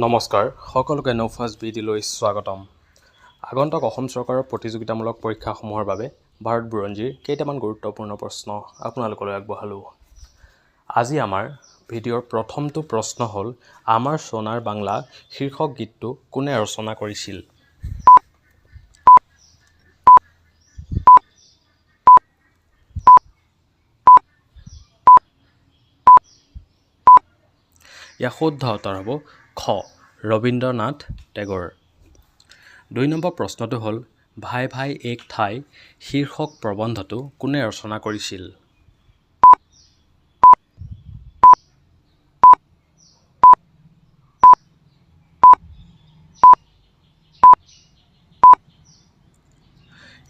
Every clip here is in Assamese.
নমস্কাৰ সকলোকে নৌফাষ্ট ভিডিঅ'লৈ স্বাগতম। আগন্তুক অসম চৰকাৰৰ প্ৰতিযোগিতামূলক পৰীক্ষাসমূহৰ বাবে ভাৰত বুৰঞ্জীৰ কেইটামান গুৰুত্বপূৰ্ণ প্ৰশ্ন আপোনালোকলৈ আগবঢ়ালোঁ। আজি আমাৰ ভিডিঅ'ৰ প্ৰথমটো প্ৰশ্ন হ'ল আমাৰ সোণাৰ বাংলা শীৰ্ষক গীতটো কোনে ৰচনা কৰিছিল? ইয়াৰ শুদ্ধ উত্তৰ হ'ব খ ৰবীন্দ্ৰনাথ টেগৰ। ২ নম্বৰ প্ৰশ্নটো হ'ল ভাই ভাই এক ঠাই শীৰ্ষক প্ৰবন্ধটো কোনে ৰচনা কৰিছিল?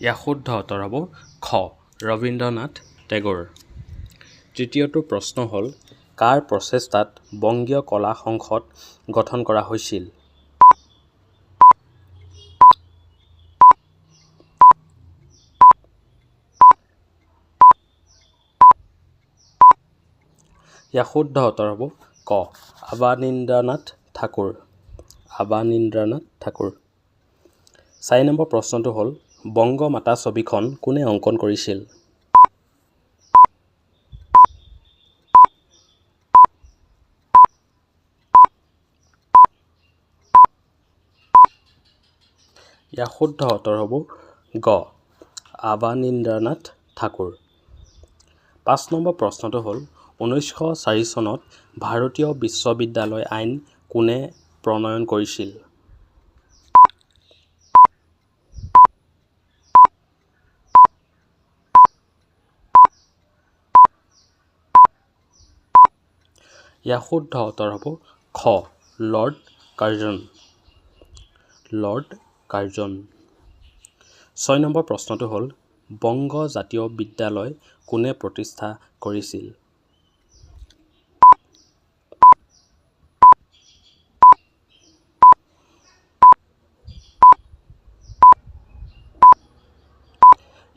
ইয়াৰ শুদ্ধ উত্তৰ হ'ব খ ৰবীন্দ্ৰনাথ টেগৰ। তৃতীয়টো প্ৰশ্ন হ'ল কাৰ প্ৰচেষ্টাত বংগীয় কলা সংসদ গঠন কৰা হৈছিল? ইয়াৰ শুদ্ধ উত্তৰ হ'ব ক আৱানীন্দ্ৰনাথ ঠাকুৰ। ৪ নম্বৰ প্ৰশ্নটো হ'ল বংগমাতা ছবিখন কোনে অংকন কৰিছিল? ইয়াৰ শুদ্ধ উত্তৰ হ'ব গ আৱানীন্দ্ৰনাথ ঠাকুৰ। ৫ নম্বৰ প্ৰশ্নটো হ'ল ১৯০৪ চনত ভাৰতীয় বিশ্ববিদ্যালয় আইন কোনে প্ৰণয়ন কৰিছিল? ইয়াৰ শুদ্ধ উত্তৰ হ'ব খ লৰ্ড কাৰ্জন। ৬ নম্বৰ প্ৰশ্নটো হ'ল বংগ জাতীয় বিদ্যালয় কোনে প্ৰতিষ্ঠা কৰিছিল?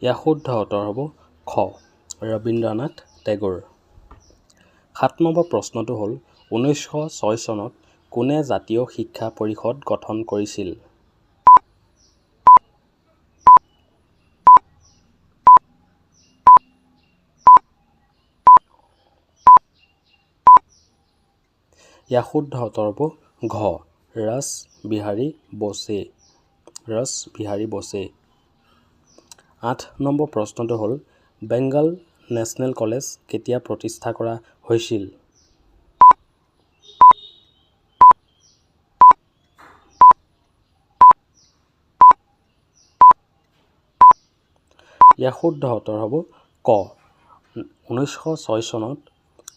ইয়াৰ শুদ্ধ উত্তৰ হ'ব খ ৰবীন্দ্ৰনাথ টেগৰ। ৭ নম্বৰ প্ৰশ্নটো হ'ল ১৯০৬ চনত কোনে জাতীয় শিক্ষা পৰিষদ গঠন কৰিছিল? ইয়াৰ শুদ্ধ উত্তৰ হ'ব ঘ ৰাছবিহাৰী বসুৱে। ৮ নম্বৰ প্ৰশ্নটো হ'ল বেংগল নেশ্যনেল কলেজ কেতিয়া প্ৰতিষ্ঠা কৰা হৈছিল? ইয়াৰ শুদ্ধ উত্তৰ হ'ব ক ১৯০৬ চনৰ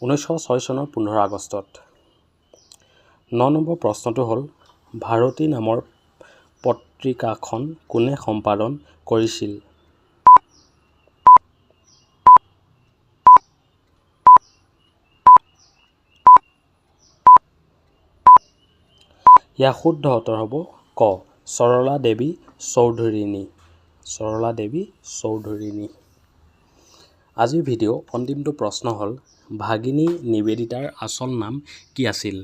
১৫ আগষ্টত। ৯ নম্বৰ প্ৰশ্নটো হ'ল ভাৰতী নামৰ পত্ৰিকাখন কোনে সম্পাদন কৰিছিল? ইয়াৰ শুদ্ধ উত্তৰ হ'ব ক সৰলা দেৱী চৌধুৰীণী। আজিৰ ভিডিঅ' অন্তিমটো প্ৰশ্ন হ'ল ভাগিনী নিবেদিতাৰ আচল নাম কি আছিল?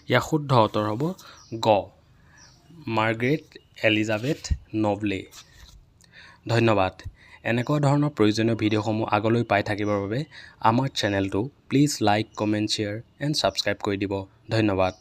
ইয়াৰ শুদ্ধ উত্তৰ হ'ব গ মাৰ্গাৰেট এলিজাবেথ নবলে। ধন্যবাদ। এনেকুৱা ধৰণৰ প্ৰয়োজনীয় ভিডিঅ'সমূহ আগলৈ পাই থাকিবৰ বাবে আমাৰ চেনেলটো please like, comment, share and subscribe কৰি দিব। ধন্যবাদ।